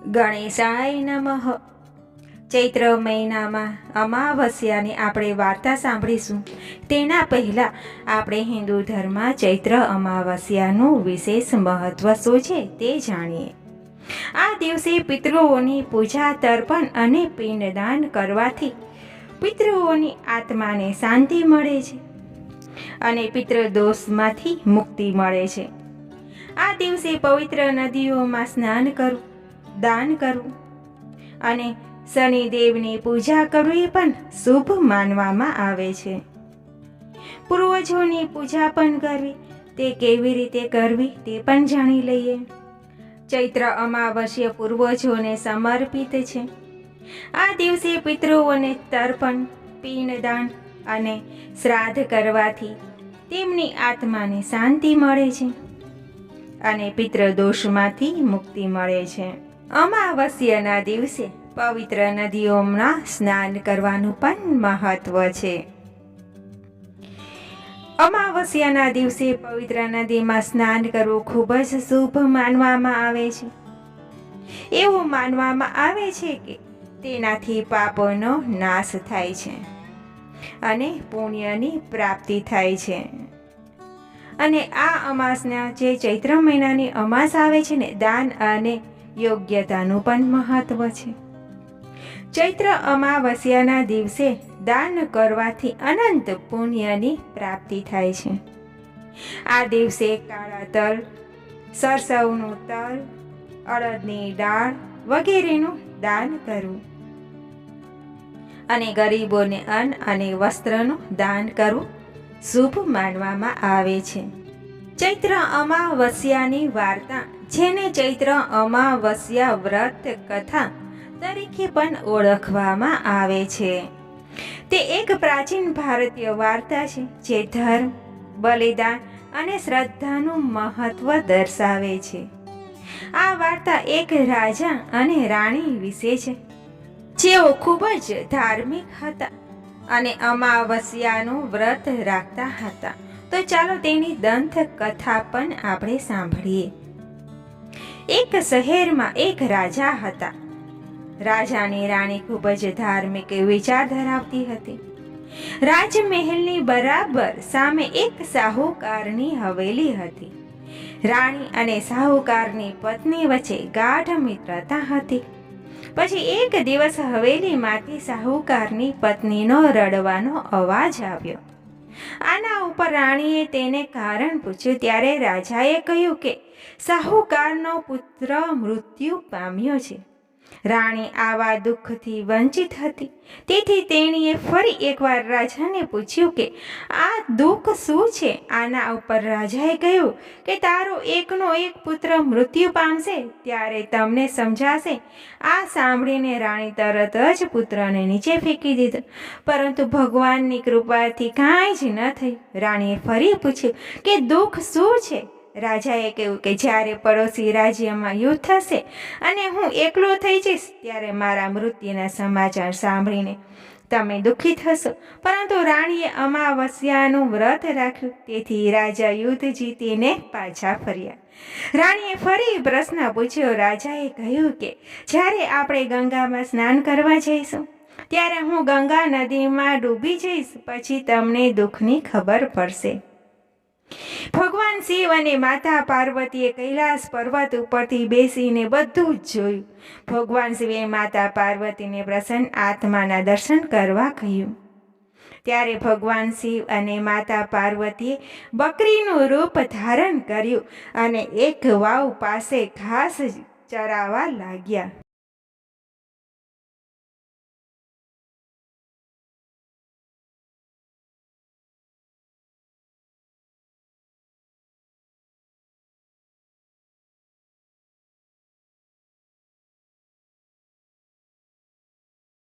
ગણેશાય નમઃ. ચૈત્ર મહિનામાં અમાવસ્યાની આપણે વાર્તા સાંભળીશું. તેના પહેલાં આપણે હિન્દુ ધર્મમાં ચૈત્ર અમાવસ્યાનું વિશેષ મહત્ત્વ શું છે તે જાણીએ. આ દિવસે પિતૃઓની પૂજા, તર્પણ અને પિંડદાન કરવાથી પિતૃઓની આત્માને શાંતિ મળે છે અને પિતૃદોષમાંથી મુક્તિ મળે છે. આ દિવસે પવિત્ર નદીઓમાં સ્નાન કરવું, દાન કરવું અને શનિદેવની પૂજા કરવી પણ શુભ માનવામાં આવે છે. પૂર્વજોની પૂજા પણ કરવી, તે કેવી રીતે કરવી તે પણ જાણી લઈએ. ચૈત્ર અમાવસ્યા પૂર્વજોને સમર્પિત છે. આ દિવસે પિતૃઓને તર્પણ, પિંડદાન અને શ્રાદ્ધ કરવાથી તેમની આત્માને શાંતિ મળે છે અને પિતૃદોષમાંથી મુક્તિ મળે છે. અમાવસ્યાના દિવસે પવિત્ર નદીઓમાં સ્નાન કરવાનું પણ મહત્વ છે. અમાવસ્યાના દિવસે પવિત્ર નદીમાં સ્નાન કરવું ખૂબ જ શુભ માનવામાં આવે છે. એવું માનવામાં આવે છે કે તેનાથી પાપોનો નાશ થાય છે અને પુણ્યની પ્રાપ્તિ થાય છે. અને આ અમાસના જે ચૈત્ર મહિનાની અમાસ આવે છે ને, દાન અને યોગ્યતાનું પણ મહત્વ છે. ચૈત્ર અમાવસ્યાના દિવસે દાન કરવાથી અનંત પુણ્યની પ્રાપ્તિ થાય છે. આ દિવસે કાળા તલ, સરસવનું તલ, અડદની દાળ વગેરેનું દાન કરવું અને ગરીબોને અન્ન અને વસ્ત્રનું દાન કરવું શુભ માનવામાં આવે છે. ચૈત્ર અમાવસ્યાની વાર્તા, જેને ચૈત્ર અમાવસ્યા વ્રત કથા તરીકે પણ ઓળખવામાં આવે છે, તે એક પ્રાચીન ભારતીય વાર્તા છે જે ધર્મ, બલિદાન અને શ્રદ્ધાનું મહત્વ દર્શાવે છે. આ વાર્તા એક રાજા અને રાણી વિશે છે જેઓ ખૂબ જ ધાર્મિક હતા અને અમાવસ્યાનું વ્રત રાખતા હતા. તો ચાલો તેની દંત કથા પણ આપણે સાંભળીએ. એક શહેરમાં એક રાજા હતા. રાજાની રાણી ખૂબ જ ધાર્મિક વિચાર ધરાવતી હતી. રાજમહેલની બરાબર સામે એક સાહુકારની હવેલી હતી. રાણી અને સાહુકારની પત્ની વચ્ચે ગાઢ મિત્રતા હતી. પછી એક દિવસ હવેલીમાંથી સાહુકારની પત્નીનો રડવાનો અવાજ આવ્યો. આના ઉપર રાણીએ તેને કારણ પૂછ્યું. ત્યારે રાજાએ કહ્યું કે સાહુકારનો પુત્ર મૃત્યુ પામ્યો છે. રાણી આવા દુઃખથી વંચિત હતી, તેથી તેણીએ ફરી એકવાર રાજાને પૂછ્યું કે આ દુઃખ શું છે. આના ઉપર રાજાએ કહ્યું કે તારો એકનો એક પુત્ર મૃત્યુ પામશે ત્યારે તમને સમજાશે. આ સાંભળીને રાણી તરત જ પુત્રને નીચે ફેંકી દીધો, પરંતુ ભગવાનની કૃપાથી કાંઈ જ ન થયું. રાણીએ ફરી પૂછ્યું કે દુઃખ શું છે. રાજાએ કહ્યું કે જ્યારે પડોશી રાજ્યમાં યુદ્ધ થશે અને હું એકલો થઈ જઈશ ત્યારે મારા મૃત્યુના સમાચાર સાંભળીને તમે દુઃખી થશો. પરંતુ રાણીએ અમાવસ્યાનું વ્રત રાખ્યું, તેથી રાજા યુદ્ધ જીતીને પાછા ફર્યા. રાણીએ ફરી પ્રશ્ન પૂછ્યો. રાજાએ કહ્યું કે જ્યારે આપણે ગંગામાં સ્નાન કરવા જઈશું ત્યારે હું ગંગા નદીમાં ડૂબી જઈશ, પછી તમને દુઃખની ખબર પડશે. ભગવાન શિવ અને માતા પાર્વતીએ કૈલાસ પર્વત ઉપરથી બેસીને બધું જ જોયું. ભગવાન શિવે માતા પાર્વતીને પ્રસન્ન આત્માના દર્શન કરવા કહ્યું. ત્યારે ભગવાન શિવ અને માતા પાર્વતીએ બકરીનું રૂપ ધારણ કર્યું અને એક વાવ પાસે ઘાસ ચરાવવા લાગ્યા.